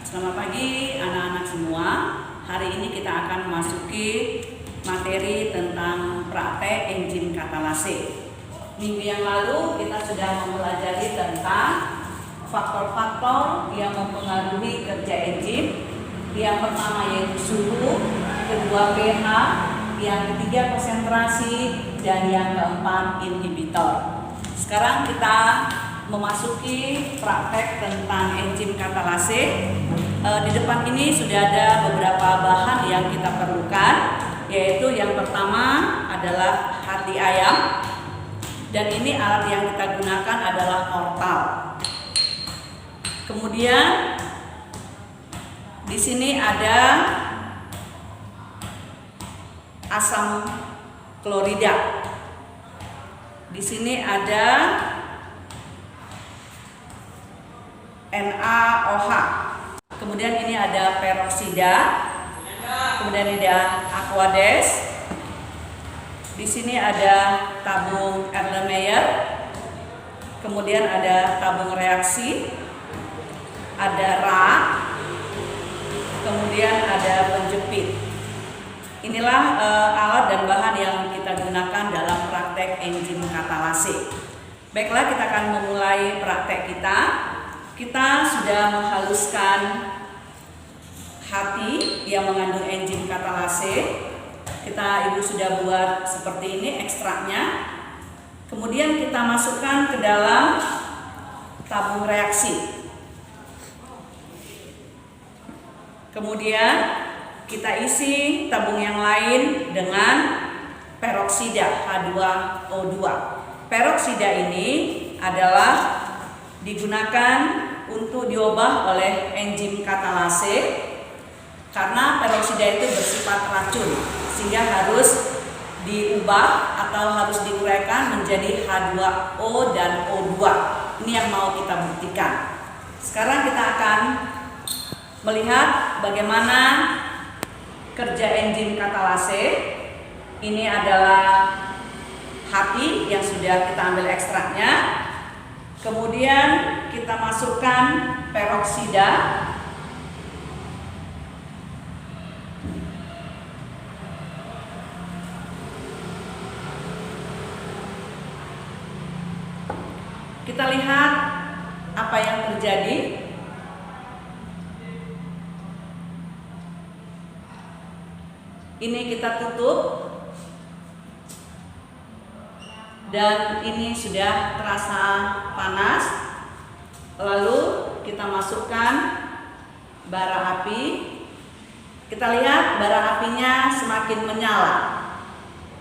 Selamat pagi anak-anak semua. Hari ini kita akan memasuki materi tentang praktek enzim katalase. Minggu yang lalu kita sudah mempelajari tentang faktor-faktor yang mempengaruhi kerja enzim. Yang pertama yaitu suhu, kedua pH, yang ketiga konsentrasi, dan yang keempat inhibitor. Sekarang kita memasuki praktek tentang enzim katalase. Di depan ini sudah ada beberapa bahan yang kita perlukan, yaitu yang pertama adalah hati ayam, dan ini alat yang kita gunakan adalah mortal. Kemudian di sini ada asam klorida. Di sini ada NaOH. Kemudian ini ada peroksida. Kemudian ada Aquades. Di sini ada tabung Erlenmeyer. Kemudian ada tabung reaksi. Ada rak. Kemudian ada penjepit. Inilah alat dan bahan yang kita gunakan dalam praktek enzim katalase. Baiklah, kita akan memulai praktek kita. Kita sudah menghaluskan hati yang mengandung enzim katalase. Ibu sudah buat seperti ini ekstraknya. Kemudian kita masukkan ke dalam tabung reaksi. Kemudian kita isi tabung yang lain dengan peroksida H2O2. Peroksida ini adalah digunakan untuk diubah oleh enzim katalase karena peroksida itu bersifat racun, sehingga harus diubah atau harus diuraikan menjadi H2O dan O2. Ini yang mau kita buktikan. Sekarang kita akan melihat bagaimana kerja enzim katalase. Ini adalah hati yang sudah kita ambil ekstraknya. Kemudian kita masukkan peroksida. Kita lihat apa yang terjadi. Ini kita tutup. Dan ini sudah terasa panas. Lalu kita masukkan bara api. Kita lihat bara apinya semakin menyala.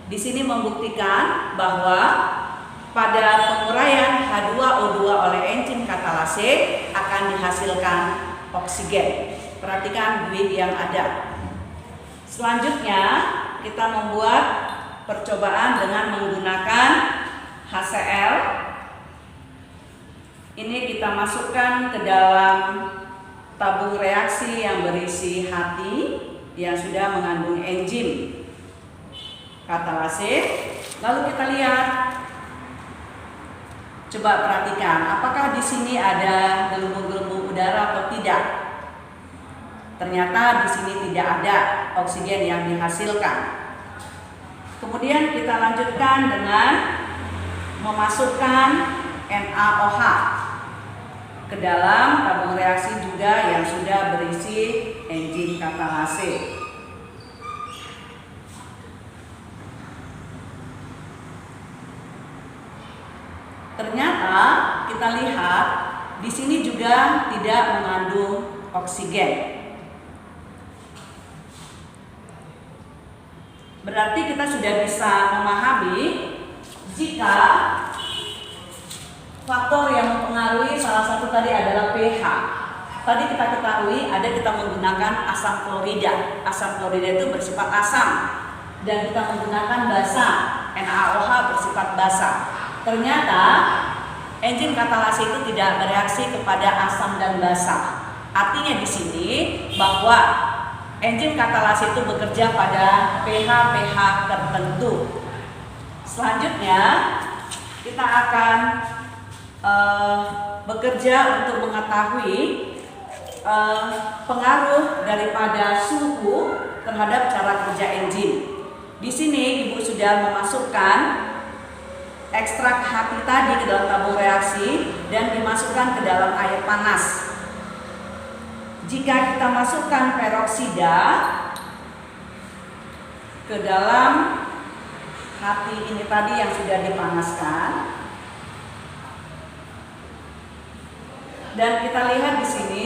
Di sini membuktikan bahwa pada penguraian H2O2 oleh enzim katalase akan dihasilkan oksigen. Perhatikan buih yang ada. Selanjutnya kita membuat percobaan dengan menggunakan HCl. Ini kita masukkan ke dalam tabung reaksi yang berisi hati yang sudah mengandung enzim katalase. Lalu kita lihat, coba perhatikan apakah di sini ada gelembung-gelembung udara atau tidak. Ternyata di sini tidak ada oksigen yang dihasilkan. Kemudian kita lanjutkan dengan memasukkan NaOH ke dalam tabung reaksi juga yang sudah berisi enzim katalase. Ternyata kita lihat di sini juga tidak mengandung oksigen. Berarti kita sudah bisa memahami jika faktor yang mempengaruhi salah satu tadi adalah pH. Tadi kita ketahui kita menggunakan asam klorida. Asam klorida itu bersifat asam dan kita menggunakan basa. NaOH bersifat basa. Ternyata enzim katalase itu tidak bereaksi kepada asam dan basa. Artinya di sini bahwa enzim katalase itu bekerja pada pH tertentu. Selanjutnya kita akan bekerja untuk mengetahui pengaruh daripada suhu terhadap cara kerja enzim. Di sini Ibu sudah memasukkan ekstrak hati tadi ke dalam tabung reaksi dan dimasukkan ke dalam air panas. Jika kita masukkan peroksida ke dalam hati ini tadi yang sudah dipanaskan, dan kita lihat di sini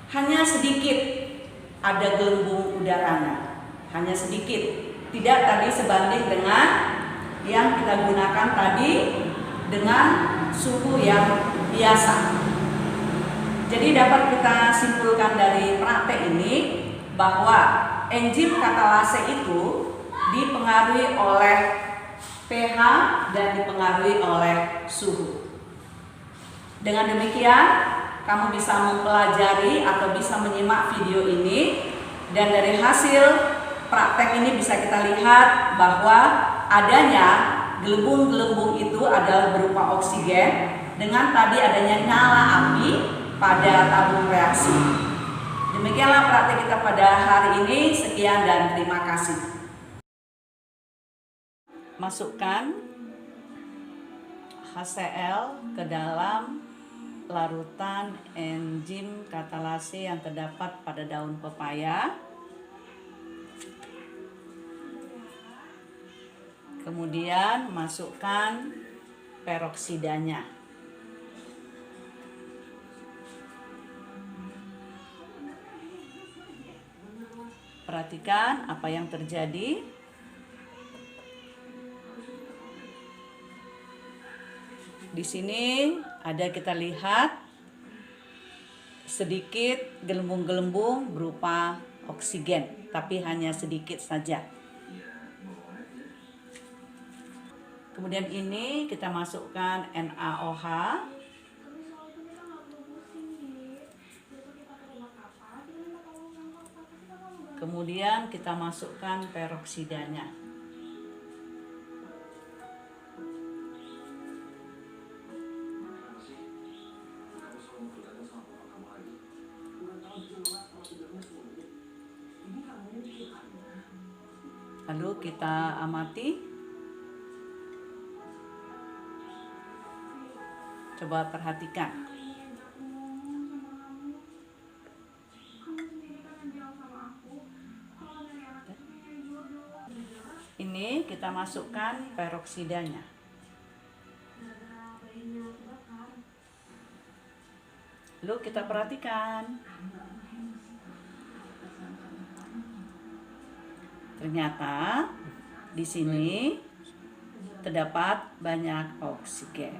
hanya sedikit ada gelembung udaranya, hanya sedikit, tidak tadi sebanding dengan yang kita gunakan tadi dengan suhu yang biasa. Jadi dapat kita simpulkan dari praktek ini bahwa enzim katalase itu dipengaruhi oleh pH dan dipengaruhi oleh suhu. Dengan demikian, kamu bisa mempelajari atau bisa menyimak video ini, dan dari hasil praktek ini bisa kita lihat bahwa adanya gelembung-gelembung itu adalah berupa oksigen dengan tadi adanya nyala api pada tabung reaksi. Demikianlah praktek kita pada hari ini. Sekian dan terima kasih. Masukkan HCl ke dalam larutan enzim katalase yang terdapat pada daun pepaya. Kemudian masukkan peroksidanya. Perhatikan apa yang terjadi. Di sini ada kita lihat sedikit gelembung-gelembung berupa oksigen, tapi hanya sedikit saja. Kemudian ini kita masukkan NaOH. Kemudian kita masukkan peroksidanya. Lalu kita amati. Coba perhatikan. Ini kita masukkan peroksidanya. Lalu kita perhatikan. Ternyata di sini terdapat banyak oksigen.